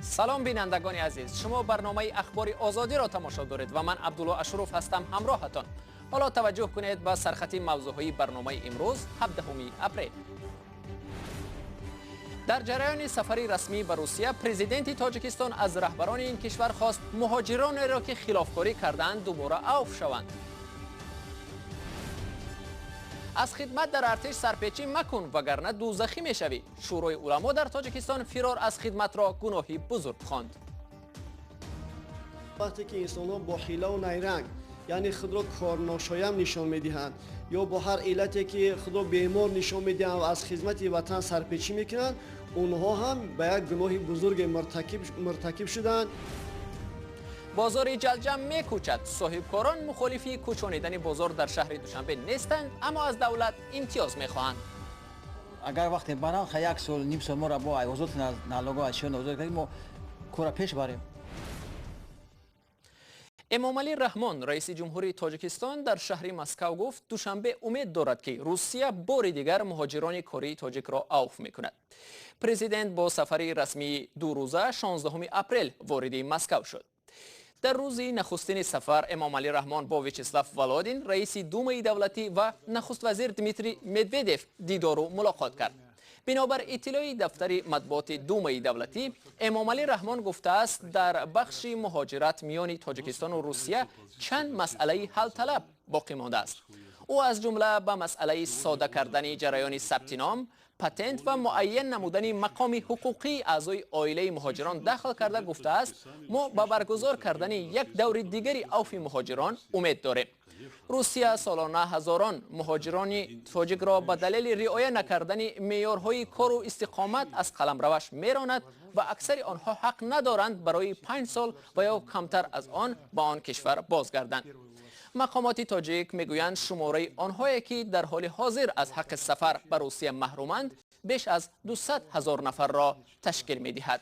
سلام بینندگان عزیز، شما برنامه اخبار آزادی را تماشا دارید و من عبدالله اشرف هستم همراهتان. حالا توجه کنید به سرخطی موضوعی برنامه امروز 17 اپریل. در جریان سفری رسمی به روسیه، پرزیدنت تاجیکستان از رهبران این کشور خواست مهاجران را که خلافکاری کردند دوباره عفو شوند. از خدمت در ارتش سرپیچی مکن وگرنه دوزخی میشوی. شورای علما در تاجیکستان فرار از خدمت را گناهی بزرگ خواند. وقتی که انسان‌ها با حیله و نیرنگ یعنی خود را کارناشایم نشان میدهند یا با هر علتی که خود را بیمار نشان میدهند و از خدمت وطن سرپیچی میکنند، اونها هم به یک گناه بزرگ مرتکب شدند. بازار جلجم میکوچد. صاحبکاران مخالفی کوچانیدن بازار در شهر دوشنبه نیستند، اما از دولت امتیاز میخواهند. اگر وقتی بنا یک سال نیم سال ما را با وزارت نالوگا اشیاء نوزار کردیم ما کورا پیش بریم. امامعلی رحمان رئیس جمهوری تاجیکستان در شهر مسکو گفت دوشنبه امید دارد که روسیه بار دیگر مهاجران کاری تاجیک را عفو میکند. پرزیدنت با سفری رسمی 2 روزه 16 اپریل وارد مسکو شد. در روز نخستین سفر امامعلی رحمان با ویچسلاو ولادین رئیس دومای دولتی و نخست وزیر دمیتری مدودف دیدار و ملاقات کرد. بنابر اطلاع دفتر مطبوعات دومای دولتی، امامعلی رحمان گفته است در بخش مهاجرت میان تاجیکستان و روسیه چند مسئله حل طلب باقی مانده است. او از جمله به مسئله ساده کردن جریان ثبت نام، پتنت و معین نمودن مقام حقوقی اعضای عائله مهاجران داخل کرده گفته است ما به برگزار کردن یک دور دیگری عفو مهاجران امید داریم. روسیه سالانه هزاران مهاجران تاجیک را به دلیل رعایت نکردن معیارهای کار و استقامت از قلمروش میراند و اکثر آنها حق ندارند برای 5 سال و یا کمتر از آن به آن کشور بازگردند. مقامات تاجیک میگویند شماره آنهایی که در حال حاضر از حق سفر به روسیه محرومند بیش از 200,000 نفر را تشکیل میدهد.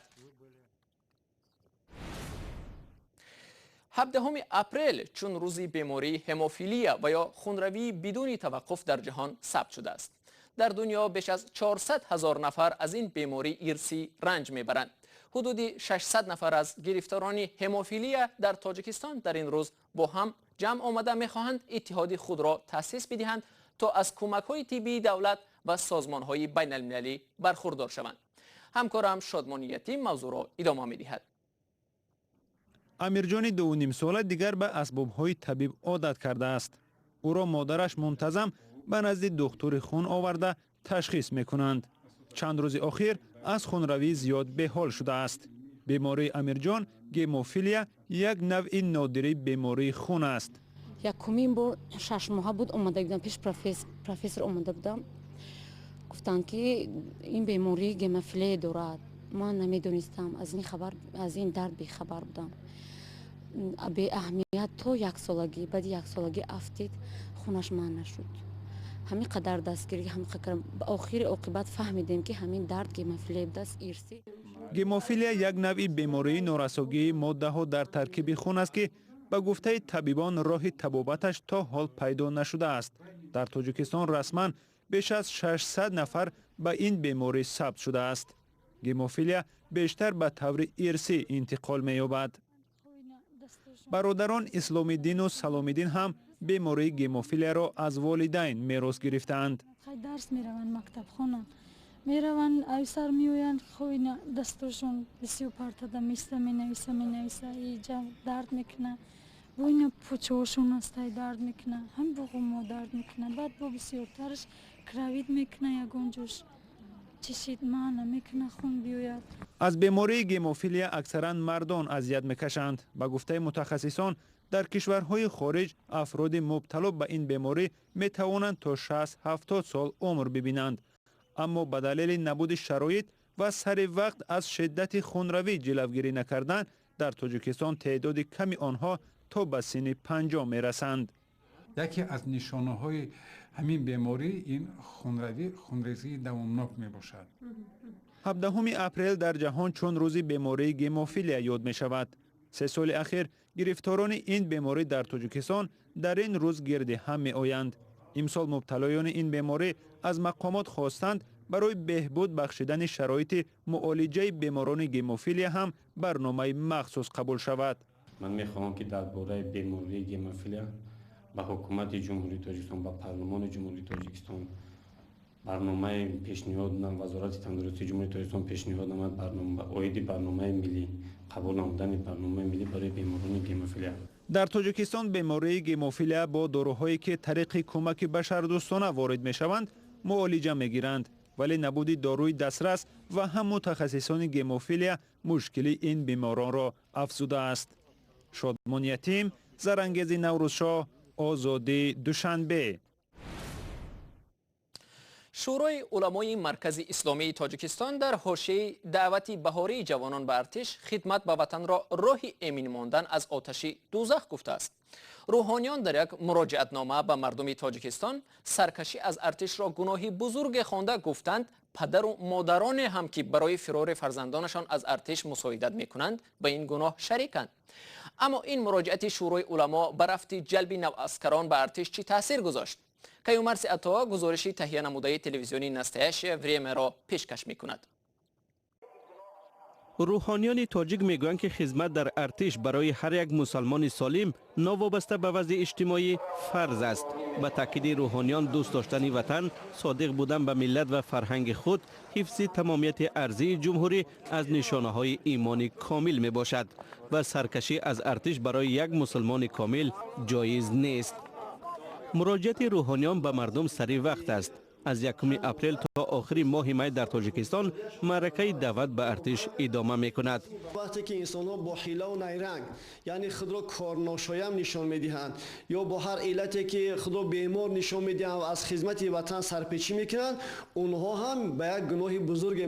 17 اپریل چون روز بیماری هموفیلیا و یا خونروی بدون توقف در جهان ثبت شده است. در دنیا بیش از 400,000 نفر از این بیماری ارثی رنج میبرند. حدود 600 نفر از گرفتاران هموفیلیا در تاجیکستان در این روز با هم جمع آمده میخواهند اتحادی خود را تأسیس بدهند تا از کمک‌های طبی دولت و سازمان‌های بین المللی برخوردار شوند. همکارم شادمان یتیم موضوع را ادامه می‌دهد. امیرجان 2.5 ساله دیگر به اسباب‌های طبیب عادت کرده است. او را مادرش منتظم به نزد دکتر خون آورده تشخیص می‌کنند. چند روز اخیر از خونروی زیاد به حال شده است. بیماری امیرجان گیموفیلیا یک نوع نادری بیماری خون است. یکمین بار 6 ماه بود اومده بودم پیش پروفسور اومده بودم، گفتند که این بیماری گیموفیلیا دارد. من نمیدونستم، از این درد بیخبر بودم. به اهمیت تا 1 سالگی، بعد 1 سالگی افتید خونش من نشد. همین قدر دستگیری هم به آخر عاقبت فهمیدیم که همین درد گیموفیلیا دست ارثی. گیموفیلیا یک نوع بیماری نورساگی ماده ها در ترکیب خون است که به گفته طبیبان راه تبابتش تا حال پیدا نشده است. در تاجیکستان رسما بیش از 600 نفر به این بیماری ثبت شده است. گیموفیلیا بیشتر به طور ارثی انتقال می‌یابد. برادران اسلام الدین و سلام الدین هم بیماری گیموفیلیا را از والدین میراث گرفتند. درس میروند مکتب خانه میروند اوسر میویند خوی دستشون بسیار پرتده مینویسه اینجا درد میکنه بوین پوچه‌هاشون است درد میکنه هم بگو ما درد میکنه بعد با بسیارترش کراوید میکنه یگونجوش چشید معنی میکنه خون بیوید. از بیماری گیموفیلیا اکثرا مردان اذیت میکشند. به گفته متخصصان در کشورهای خارج افراد مبتلا به این بیماری میتوانند تا 60-70 سال عمر ببینند، اما به دلیل نبود شرایط و سر وقت از شدت خونروی جلوگیری نکردن در تاجیکستان تعداد کمی آنها تا به سن 50 میرسند. یکی از نشانه‌های همین بیماری این خونریزی دوامناک می باشد. 17 اپریل در جهان چون روز بیماری گیموفیلیا یاد می شود. 3 سال اخیر گرفتاران این بیماری در تاجیکستان در این روز گرد هم می آیند. امسال مبتلایان این بیماری از مقامات خواستند برای بهبود بخشیدن شرایط معالجه بیماران گیموفیلیا هم برنامه مخصوص قبول شود. من میخواهم که درباره بیماری گیموفیلیا با حکومت جمهوری تاجیکستان با پارلمان جمهوری تاجیکستان برنامه پیشنهاد نام وزارت تندرستی جمهوری تاجیکستان پیشنهاد نامد برنامه اویدی برنامه ملی قبول نمودن برنامه ملی برای بیماران گیموفیلیا. در تاجیکستان بیماری گیموفیلیا با داروهایی که طریق کمک بشردوستانه وارد می شوند معالجه می گیرند، ولی نبود داروی دسترس و هم متخصصان گیموفیلیا مشکلی این بیماران را افزوده است. شادمان یتیم، زرانگیز نوروزشاه، آزادی دوشنبه. شورای علمای مرکز اسلامی تاجیکستان در حاشیه دعوت بهاری جوانان به ارتش خدمت به وطن را راه امین ماندن از آتش دوزخ گفته است. روحانیان در یک مراجعتنامه به مردم تاجیکستان سرکشی از ارتش را گناهی بزرگ خوانده گفتند پدر و مادران هم که برای فرار فرزندانشان از ارتش مساعدت میکنند به این گناه شریکند. اما این مراجعت شورای علما بر رفت جلب نوعسکران به ارتش چی تاثیر گذاشت؟ کیومرس عطا گزارشی تهیه نموده تلویزیونی نستایش وریم را پیشکش میکند. روحانیان تاجیک میگویند که خدمت در ارتش برای هر یک مسلمان سالم نوابسته به وضع اجتماعی فرض است. به تاکید روحانیان دوست داشتن وطن، صادق بودن به ملت و فرهنگ خود، حفظ تمامیت ارضی جمهوری از نشانه های ایمان کامل می باشد و سرکشی از ارتش برای یک مسلمان کامل جایز نیست. مراجعت روحانیان به مردم سریع وقت است. از 1 اپریل تا آخر ماه می در تاجیکستان معرکه دعوت به ارتش ادامه می کند. وقتی که انسان‌ها با حیله و نیرنگ یعنی خود را کارناشایم نشان می‌دهند یا با هر علتی که خود را بیمار نشان می‌دهند و از خدمت وطن سرپیچی می‌کنند، اونها هم به یک گناه بزرگ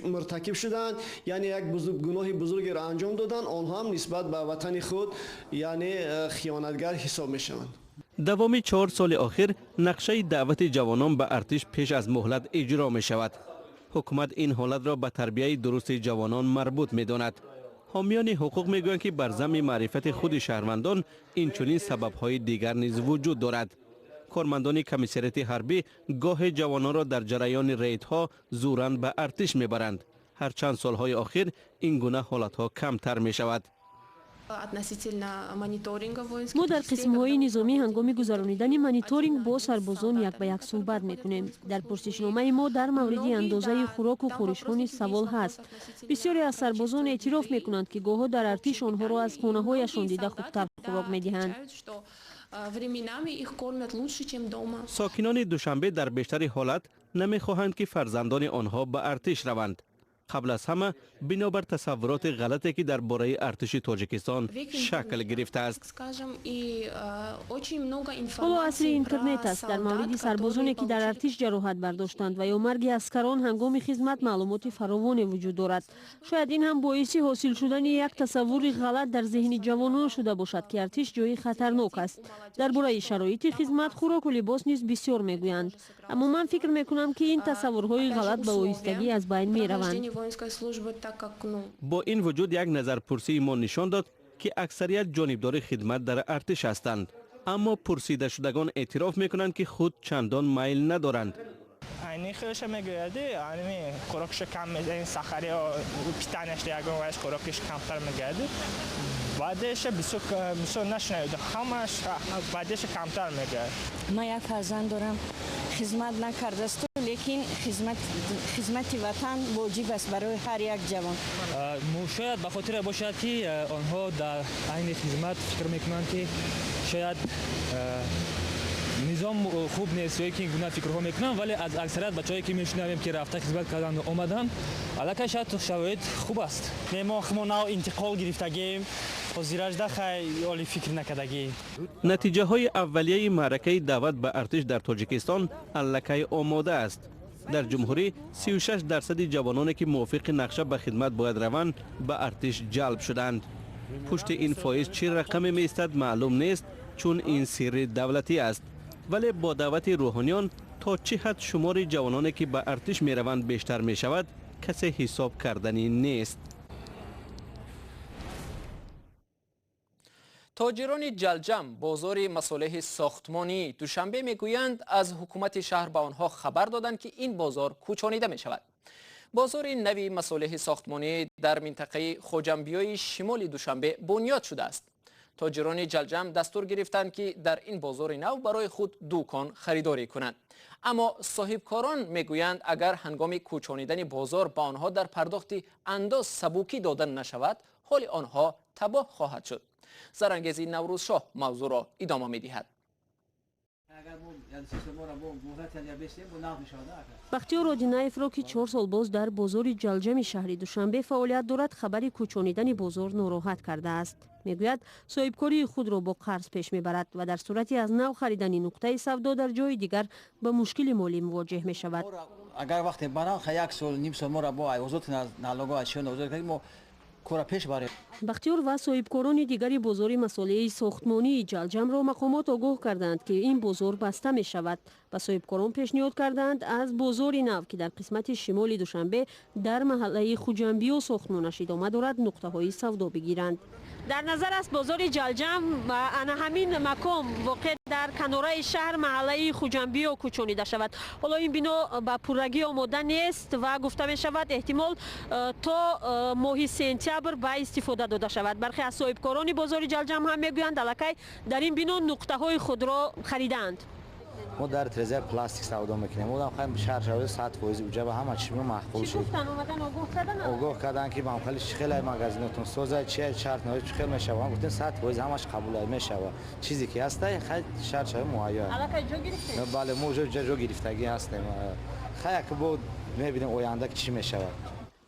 مرتکب شدند، یعنی یک گناه بزرگ را انجام دادند. آنها هم نسبت به وطن خود یعنی خیانتگر حساب می‌شوند. دوام 4 سال آخر نقشه دعوت جوانان به ارتش پیش از مهلت اجرا می شود. حکومت این حالت را به تربیت درست جوانان مربوط می داند. حامیان حقوق می گویند که بر ضمن معرفت خود شهروندان این چنین سبب‌های دیگر نیز وجود دارد. کارمندان کمیسریت حربی گاه جوانان را در جریان ریدها زوراً به ارتش می برند. هر چند سالهای آخر این گونه حالتها کمتر می شود. ما در قسم‌های نظامی هنگام گذرانیدن مانیتورینگ با سربازان یک به یک صحبت می‌کنیم. در پرسشنامه ما در مورد اندازه خوراک و خورش‌خوان سوال هست. بسیاری از سربازان اعتراف می‌کنند که گاه‌ها در ارتش آنها را از خانه‌هایشان دیده خوبتر خوراک می‌دهند. ساکنان دوشنبه در بیشتر حالت نمی‌خواهند که فرزندان آنها به ارتش روند. قبل از همه بنابر تصورات غلطی که درباره ارتش تاجیکستان شکل گرفته است. حالا عصر اینترنت است. در مورد سربازانی که در ارتش جراحت برداشتند و یا مرگ اسکران هنگام خدمت معلومات فراوانی وجود دارد. شاید این هم باعث حاصل شدن یک تصور غلط در ذهن جوانان شده باشد که ارتش جای خطرناک است. درباره شرایط خدمت، خوراک و لباس نیز بسیار میگویند. اما من فکر میکنم که این تصورهای غلط به آهستگی از بین میروند. با این وجود یک نظرپرسی ما نشان داد که اکثریت جانبدار خدمت در ارتش هستند، اما پرسیده شدگان اعتراف میکنند که خود چندان میل ندارند. اینی خودش میگوید اینی خوراکش کم میده، این سخری و پیتانش دیگه وایس خوراکش کمتر میگه. بعدش بسیار نشنید، همش بعدش کمتر میگه. من یک فرزند دارم، خدمت نکرده است، لیکن خدمت وطن واجب است برای هر یک جوان. شاید به خاطر باشد که آنها در عین خدمت فکر میکنند که شاید نظام خوب نیست یا که گونه فکرها میکنن، ولی از اکثریت بچه‌ای که میشنویم که رفته خدمت کردن و اومدن البته شاید شرایط خوب است. ما نو انتقال گرفتگیم وزیراجده خیلی عالی فکر نکردگی. نتیجه های اولیه معرکه دعوت به ارتش در تاجیکستان الکی آماده است. در جمهوری 36% جوانانی که موافق نقشه به خدمت باید روند به ارتش جلب شدند. پشت این فایز چه رقمی میستد معلوم نیست، چون این سر دولتی است. ولی با دعوت روحانیان تا چه حد شمار جوانانی که به ارتش می روند بیشتر می شود کسی حساب کردنی نیست. تاجران جلجم بازار مصالح ساختمانی دوشنبه میگویند از حکومت شهر به آنها خبر دادند که این بازار کوچانیده می شود. بازار نوی مصالح ساختمانی در منطقه خوجنبیای شمال دوشنبه بنیاد شده است. تاجران جلجم دستور گرفتند که در این بازار نو برای خود دکان خریداری کنند. اما صاحبکاران میگویند اگر هنگام کوچانیدن بازار به آنها در پرداخت انداز سبوکی دادن نشود، حال آنها تباه خواهد شد. زرانگیزی نوروز شاه موضوع را ادامه می‌دهد. بختیار آدینایف را که 4 سال باز در بازار جلجم شهری دوشنبه فعالیت دارد خبری کوچانیدن بازار ناراحت کرده است. میگوید صاحبکاری خود را با قرض پیش میبرد و در صورتی از نو خریدن نقطه سودا در جای دیگر به مشکل مالی مواجه می شود. اگر وقتی بران 1 سال نیم سال ما را با ایوازات نالوگا اشیاء نوزاد کردیم و کورا پیش بریم. بختیار و صاحبکاران دیگری بازار مصالح ساختمانی جلجم را مقامات آگاه کردند که این بازار بسته می شود و صاحبکاران پیشنهاد کردند از بازار نو که در قسمت شمال دوشنبه در محله خوجنبی و ساختمانش ادامه دارد نقطه های سودا بگیرند. در نظر است بازار جلجم و همین مکان واقع در کناره شهر محله خوجنبی و کوچانیده شود. حالا این بنا به پررگی آماده نیست و گفته می شود احتمال تا ماه سپتامبر به استفاده داده شود. برخی از صاحبکاران بازار جلجم هم میگویند الکی در این بنا نقطه های خود را خریدند. ما در ترزه پلاستیک سودا میکنیم. ما خواهیم شهر شود 100% اونجا به همه چی محفوظ شد. گفتن اومدن آگاه کردن که ما خیلی خیلی مغازینتون سوزه چه شرط نه خیلی میشه. ما گفتن 100% همش قبول میشه. چیزی که هست خیلی شرط شده مهیا. الکی جا گرفتیم. بله ما جا گرفتگی هستیم. خیلی که بود میبینیم آینده چی میشه.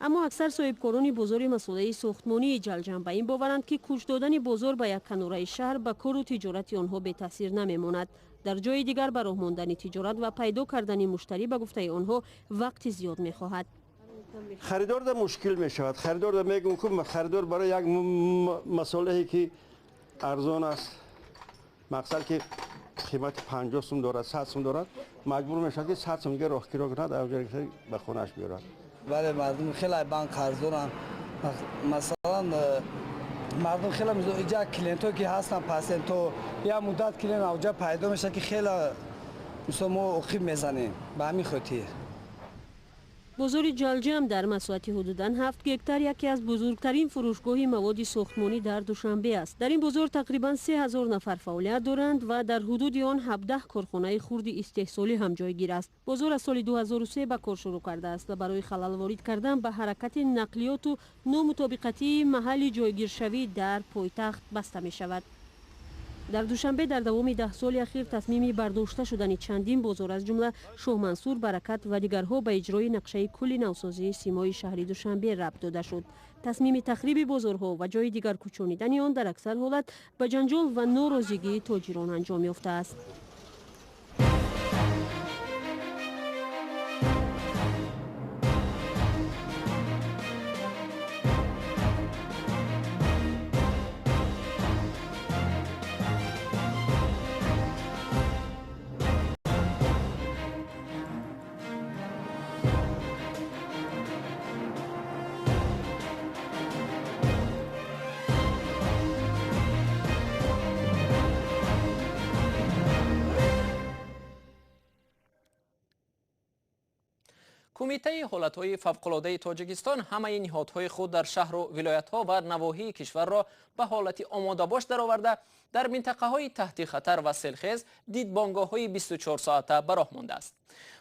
اما اکثر صاحبکاران بازار مصالح ساختمانی جلجم به این باورند که کوچ دادن بازار به یک کناره شهر به کار و تجارت آنها به تاثیر نمیماند. در جای دیگر به راه ماندن تجارت و پیدا کردن مشتری به گفته آنها وقت زیاد می‌خواهد. خریدار در مشکل می‌شود. خریدار در میگم که خریدار برای یک مصالحی که ارزان است، مقصد که قیمت 50 سوم دارد، 100 سوم دارد، مجبور میشود که 100 سوم دیگه راه کرا کند و به خونش بیارد. بله مردم خیلی بانک قرض دارن. مثلا مردم خیلی اینجا کلینتو که هستن پاسنتو یا مدت کلین اوجا پیدا میشه که خیلی مثلا ما عقیب میزنیم به همین خاطر. بازار جلجم در مساحت حدوداً 7 هکتار یکی از بزرگترین فروشگاه مواد ساختمانی در دوشنبه است. در این بازار تقریباً 3000 نفر فعالیت دارند و در حدود آن 17 کارخانه خرد استحصالی هم جایگیر است. بازار از سال 2003 به کار شروع کرده است و برای خلل وارد کردن به حرکت نقلیات و نامطابقتی محل جایگیر شوی در پایتخت بسته می شود. در دوشنبه در دوام 10 سال اخیر تصمیمی برداشته شدن چندین بازار از جمله شاه منصور، برکت و دیگرها به اجرای نقشه کل نوسازی سیمای شهری دوشنبه ربط داده شد. تصمیم تخریب بازارها و جای دیگر کوچانیدن آن در اکثر حالت به جنجال و ناراضگی تاجران انجام یافته است. کمیته حالتهای فوق‌العاده تاجیکستان همه نهادهای خود در شهر و ولایت‌ها و نواحی کشور را به حالت آماده باش درآورده در منطقه‌های تحت خطر و سیلخیز دیدبانگاه‌های 24 ساعته به راه مانده است.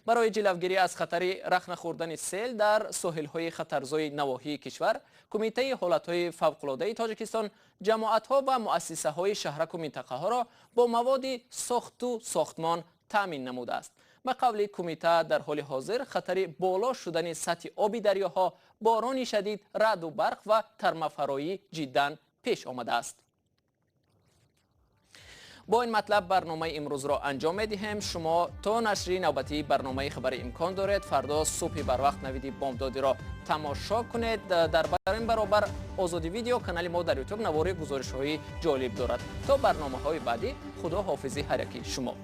برای جلوگیری از خطر رخنه خوردن سیل در ساحل‌های خطرزای نواحی کشور، کمیته حالتهای فوق‌العاده تاجیکستان جماعت‌ها و مؤسسه‌های شهرک و منطقه‌ها را با مواد ساخت و ساختمان تامین نموده است. به قول کمیته در حال حاضر خطر بالا شدن سطح آب دریاها، باران شدید، رعد و برق و ترمه‌فرایی جداً پیش آمده است. با این مطلب برنامه امروز را انجام می‌دهیم. شما تا نشر نوبتی برنامه خبر امکان دارید فردا صبح بر وقت نوید بامدادی را تماشا کنید. در این برابر آزادی ویدیو کانال ما در یوتیوب نوار گزارش‌های جالب دارد. تا برنامه‌های بعدی خدا حافظی هر یکی شما.